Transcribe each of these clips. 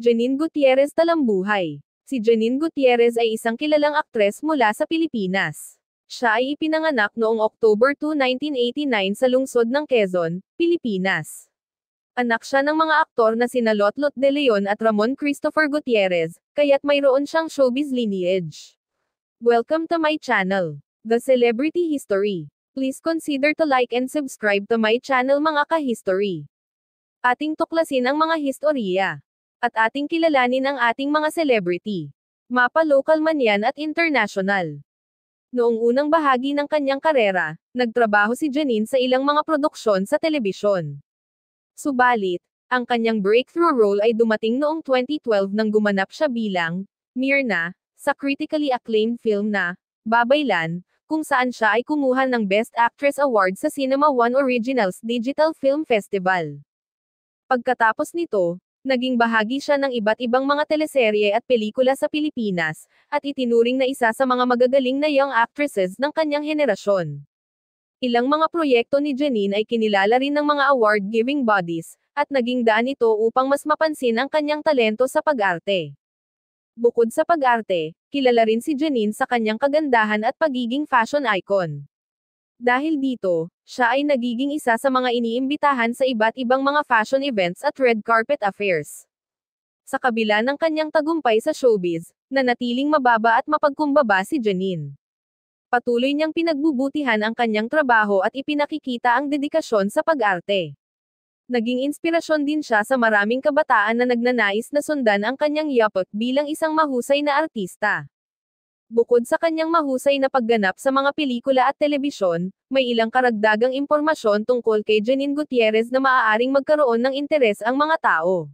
Janine Gutierrez Talambuhay. Si Janine Gutierrez ay isang kilalang aktres mula sa Pilipinas. Siya ay ipinanganak noong October 2, 1989 sa lungsod ng Quezon, Pilipinas. Anak siya ng mga aktor na sina Lotlot De Leon at Ramon Christopher Gutierrez, kaya't mayroon siyang showbiz lineage. Welcome to my channel, The Celebrity History. Please consider to like and subscribe to my channel mga ka-history. Ating tuklasin ang mga historya. At ating kilalanin ang ating mga celebrity. Mapa local man yan at international. Noong unang bahagi ng kanyang karera, nagtrabaho si Janine sa ilang mga produksyon sa telebisyon. Subalit, ang kanyang breakthrough role ay dumating noong 2012 nang gumanap siya bilang Myrna sa critically acclaimed film na Babaylan, kung saan siya ay kumuha ng Best Actress Award sa Cinema One Originals Digital Film Festival. Pagkatapos nito, naging bahagi siya ng iba't ibang mga teleserye at pelikula sa Pilipinas, at itinuring na isa sa mga magagaling na young actresses ng kanyang henerasyon. Ilang mga proyekto ni Janine ay kinilala rin ng mga award-giving bodies, at naging daan ito upang mas mapansin ang kanyang talento sa pag-arte. Bukod sa pag-arte, kilala rin si Janine sa kanyang kagandahan at pagiging fashion icon. Dahil dito, siya ay nagiging isa sa mga iniimbitahan sa iba't ibang mga fashion events at red carpet affairs. Sa kabila ng kanyang tagumpay sa showbiz, nanatiling mababa at mapagkumbaba si Janine. Patuloy niyang pinagbubutihan ang kanyang trabaho at ipinakikita ang dedikasyon sa pag-arte. Naging inspirasyon din siya sa maraming kabataan na nagnanais na sundan ang kanyang yapak bilang isang mahusay na artista. Bukod sa kanyang mahusay na pagganap sa mga pelikula at telebisyon, may ilang karagdagang impormasyon tungkol kay Janine Gutierrez na maaaring magkaroon ng interes ang mga tao.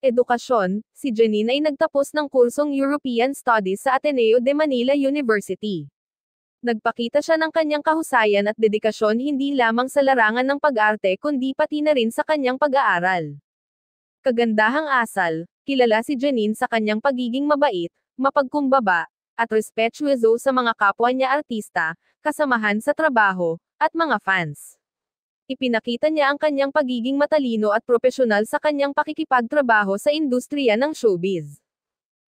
Edukasyon, si Janine ay nagtapos ng kursong European Studies sa Ateneo de Manila University. Nagpakita siya ng kanyang kahusayan at dedikasyon hindi lamang sa larangan ng pag-arte kundi pati na rin sa kanyang pag-aaral. Kagandahang asal, kilala si Janine sa kanyang pagiging mabait, mapagkumbaba, at respetuoso sa mga kapwa niya artista, kasamahan sa trabaho, at mga fans. Ipinakita niya ang kanyang pagiging matalino at propesyonal sa kanyang pakikipagtrabaho sa industriya ng showbiz.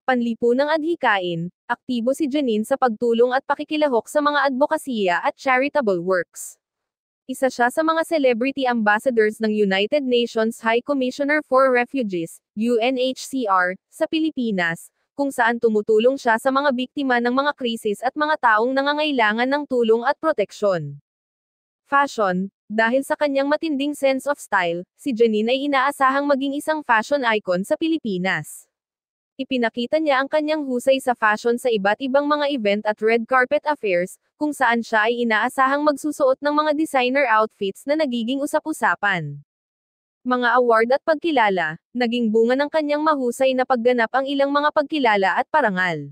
Panlipunang adhikain, aktibo si Janine sa pagtulong at pakikilahok sa mga advokasya at charitable works. Isa siya sa mga celebrity ambassadors ng United Nations High Commissioner for Refugees, UNHCR, sa Pilipinas, kung saan tumutulong siya sa mga biktima ng mga krisis at mga taong nangangailangan ng tulong at proteksyon. Fashion, dahil sa kanyang matinding sense of style, si Janine ay inaasahang maging isang fashion icon sa Pilipinas. Ipinakita niya ang kanyang husay sa fashion sa iba't ibang mga event at red carpet affairs, kung saan siya ay inaasahang magsusuot ng mga designer outfits na nagiging usap-usapan. Mga award at pagkilala, naging bunga ng kanyang mahusay na pagganap ang ilang mga pagkilala at parangal.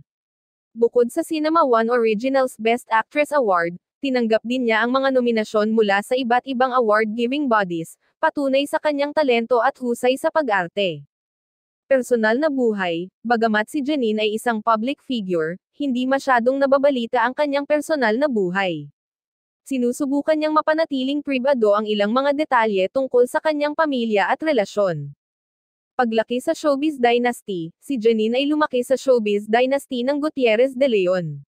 Bukod sa Cinema One Originals Best Actress Award, tinanggap din niya ang mga nominasyon mula sa iba't ibang award-giving bodies, patunay sa kanyang talento at husay sa pag-arte. Personal na buhay, bagamat si Janine ay isang public figure, hindi masyadong nababalita ang kanyang personal na buhay. Sinusubukan niyang mapanatiling pribado ang ilang mga detalye tungkol sa kanyang pamilya at relasyon. Paglaki sa showbiz dynasty, si Janine ay lumaki sa showbiz dynasty ng Gutierrez de Leon.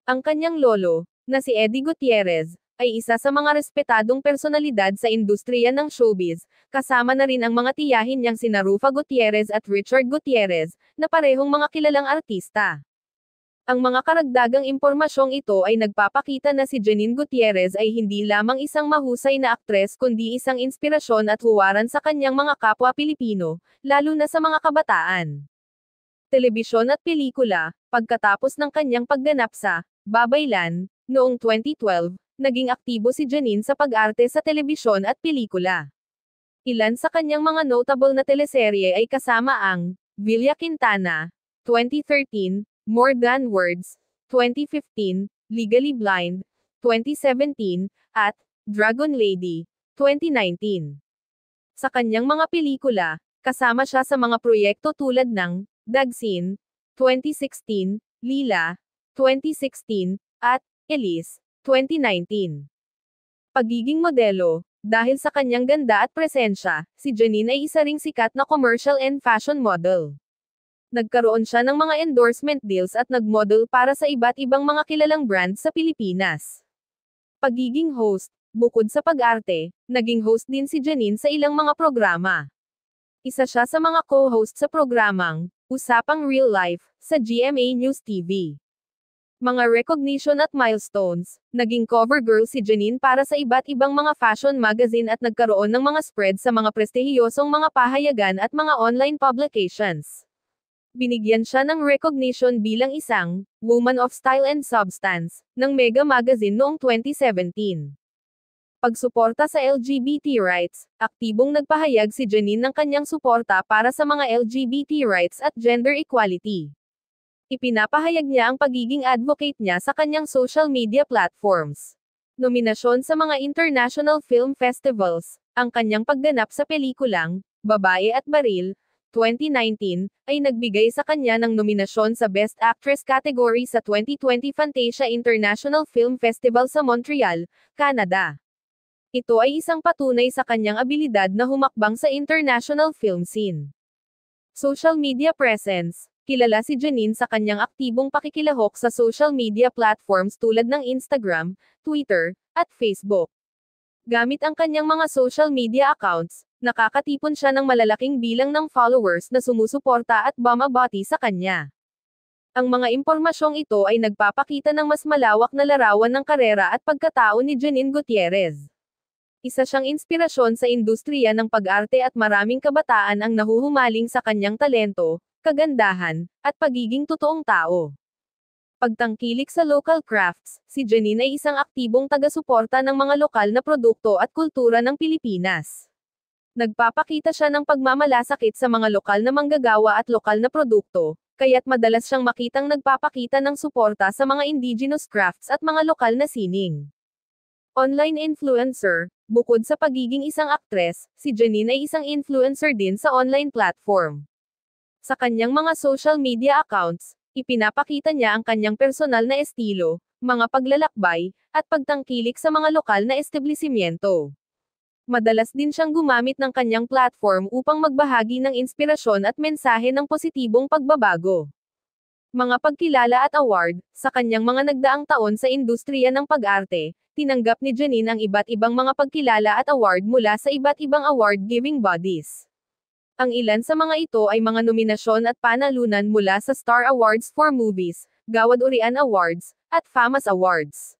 Ang kanyang lolo, na si Eddie Gutierrez, ay isa sa mga respetadong personalidad sa industriya ng showbiz, kasama na rin ang mga tiyahin niyang sina Rufa Gutierrez at Richard Gutierrez, na parehong mga kilalang artista. Ang mga karagdagang impormasyong ito ay nagpapakita na si Janine Gutierrez ay hindi lamang isang mahusay na aktres kundi isang inspirasyon at huwaran sa kanyang mga kapwa Pilipino, lalo na sa mga kabataan. Telebisyon at pelikula, pagkatapos ng kanyang pagganap sa Babaylan, noong 2012, naging aktibo si Janine sa pag-arte sa telebisyon at pelikula. Ilan sa kanyang mga notable na teleserye ay kasama ang Villa Quintana, 2013, More Than Words, 2015, Legally Blind, 2017, at Dragon Lady, 2019. Sa kanyang mga pelikula, kasama siya sa mga proyekto tulad ng Dagsin, 2016, Lila, 2016, at Elise, 2019. Pagiging modelo, Dahil sa kanyang ganda at presensya, si Janine ay isa ring sikat na commercial and fashion model. Nagkaroon siya ng mga endorsement deals at nagmodel para sa iba't ibang mga kilalang brands sa Pilipinas. Pagiging host, bukod sa pag-arte, naging host din si Janine sa ilang mga programa. Isa siya sa mga co-host sa programang Usapang Real Life sa GMA News TV. Mga recognition at milestones, naging cover girl si Janine para sa iba't ibang mga fashion magazine at nagkaroon ng mga spread sa mga prestihiyosong mga pahayagan at mga online publications. Binigyan siya ng recognition bilang isang Woman of Style and Substance ng Mega Magazine noong 2017. Pagsuporta sa LGBT rights, aktibong nagpahayag si Janine ng kanyang suporta para sa mga LGBT rights at gender equality. Ipinapahayag niya ang pagiging advocate niya sa kanyang social media platforms. Nominasyon sa mga international film festivals, ang kanyang pagganap sa pelikulang Babae at Baril, 2019, ay nagbigay sa kanya ng nominasyon sa Best Actress category sa 2020 Fantasia International Film Festival sa Montreal, Canada. Ito ay isang patunay sa kanyang abilidad na humakbang sa international film scene. Social media presence. Kilala si Janine sa kanyang aktibong pakikilahok sa social media platforms tulad ng Instagram, Twitter, at Facebook. Gamit ang kanyang mga social media accounts, nakakatipon siya ng malalaking bilang ng followers na sumusuporta at bumabati sa kanya. Ang mga impormasyong ito ay nagpapakita ng mas malawak na larawan ng karera at pagkatao ni Janine Gutierrez. Isa siyang inspirasyon sa industriya ng pag-arte at maraming kabataan ang nahuhumaling sa kanyang talento, kagandahan, at pagiging totoong tao. Pagtangkilik sa local crafts, si Janine ay isang aktibong taga-suporta ng mga lokal na produkto at kultura ng Pilipinas. Nagpapakita siya ng pagmamalasakit sa mga lokal na manggagawa at lokal na produkto, kaya't madalas siyang makitang nagpapakita ng suporta sa mga indigenous crafts at mga lokal na sining. Online influencer, bukod sa pagiging isang aktres, si Janine ay isang influencer din sa online platform. Sa kanyang mga social media accounts, ipinapakita niya ang kanyang personal na estilo, mga paglalakbay, at pagtangkilik sa mga lokal na establishmento. Madalas din siyang gumamit ng kanyang platform upang magbahagi ng inspirasyon at mensahe ng positibong pagbabago. Mga pagkilala at award, sa kanyang mga nagdaang taon sa industriya ng pag-arte, tinanggap ni Janine ang iba't ibang mga pagkilala at award mula sa iba't ibang award-giving bodies. Ang ilan sa mga ito ay mga nominasyon at panalunan mula sa Star Awards for Movies, Gawad Urian Awards, at FAMAS Awards.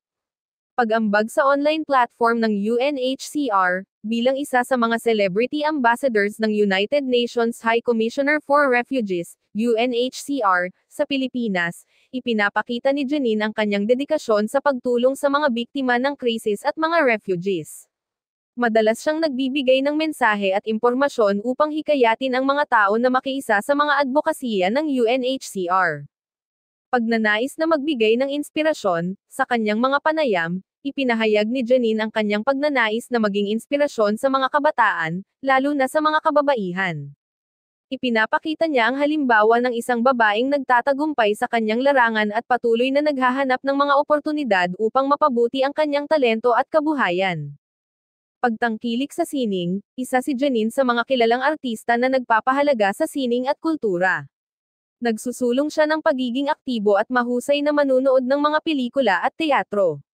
Pag-ambag sa online platform ng UNHCR, bilang isa sa mga celebrity ambassadors ng United Nations High Commissioner for Refugees, UNHCR, sa Pilipinas, ipinapakita ni Janine ang kanyang dedikasyon sa pagtulong sa mga biktima ng krisis at mga refugees. Madalas siyang nagbibigay ng mensahe at impormasyon upang hikayatin ang mga tao na makiisa sa mga advokasya ng UNHCR. Pagnanais na magbigay ng inspirasyon, sa kanyang mga panayam, ipinahayag ni Janine ang kanyang pagnanais na maging inspirasyon sa mga kabataan, lalo na sa mga kababaihan. Ipinapakita niya ang halimbawa ng isang babaeng nagtatagumpay sa kanyang larangan at patuloy na naghahanap ng mga oportunidad upang mapabuti ang kanyang talento at kabuhayan. Pagtangkilik sa sining, isa si Janine sa mga kilalang artista na nagpapahalaga sa sining at kultura. Nagsusulong siya ng pagiging aktibo at mahusay na manunood ng mga pelikula at teatro.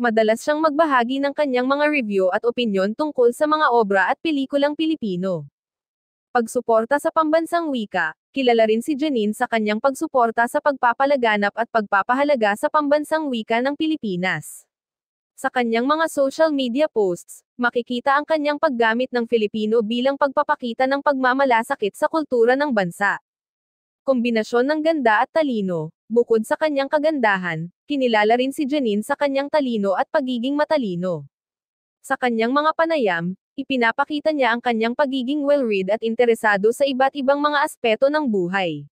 Madalas siyang magbahagi ng kanyang mga review at opinyon tungkol sa mga obra at pelikulang Pilipino. Pagsuporta sa pambansang wika, kilala rin si Janine sa kanyang pagsuporta sa pagpapalaganap at pagpapahalaga sa pambansang wika ng Pilipinas. Sa kanyang mga social media posts, makikita ang kanyang paggamit ng Filipino bilang pagpapakita ng pagmamalasakit sa kultura ng bansa. Kombinasyon ng ganda at talino, bukod sa kanyang kagandahan, kinilala rin si Janine sa kanyang talino at pagiging matalino. Sa kanyang mga panayam, ipinapakita niya ang kanyang pagiging well-read at interesado sa iba't ibang mga aspeto ng buhay.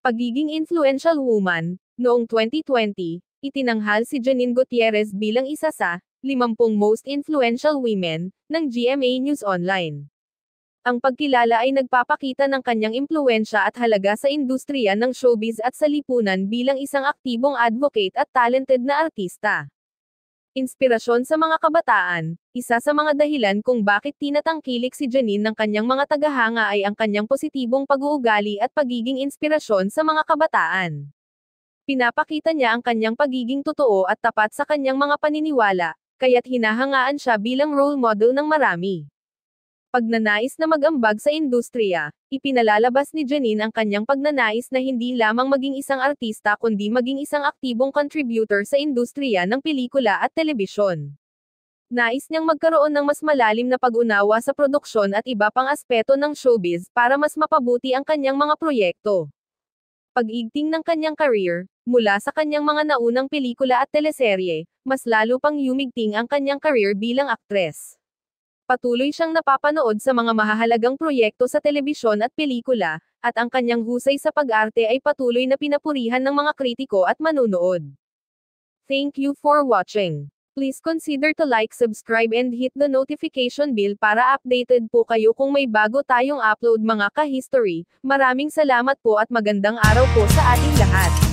Pagiging influential woman, noong 2020, itinanghal si Janine Gutierrez bilang isa sa 50 most influential women ng GMA News Online. Ang pagkilala ay nagpapakita ng kanyang impluwensya at halaga sa industriya ng showbiz at sa lipunan bilang isang aktibong advocate at talented na artista. Inspirasyon sa mga kabataan. Isa sa mga dahilan kung bakit tinatangkilik si Janine ng kanyang mga tagahanga ay ang kanyang positibong pag-uugali at pagiging inspirasyon sa mga kabataan. Pinapakita niya ang kanyang pagiging totoo at tapat sa kanyang mga paniniwala, kaya't hinahangaan siya bilang role model ng marami. Pagnanais na mag-ambag sa industriya, ipinalalabas ni Janine ang kanyang pagnanais na hindi lamang maging isang artista kundi maging isang aktibong contributor sa industriya ng pelikula at telebisyon. Nais niyang magkaroon ng mas malalim na pag-unawa sa produksyon at iba pang aspeto ng showbiz para mas mapabuti ang kanyang mga proyekto. Pag-igting ng kanyang career, mula sa kanyang mga naunang pelikula at teleserye, mas lalo pang yumigting ang kanyang career bilang aktres. Patuloy siyang napapanood sa mga mahahalagang proyekto sa telebisyon at pelikula, at ang kanyang husay sa pag-arte ay patuloy na pinapurihan ng mga kritiko at manunood. Thank you for watching. Please consider to like, subscribe and hit the notification bell para updated po kayo kung may bago tayong upload mga ka-history. Maraming salamat po at magandang araw po sa ating lahat.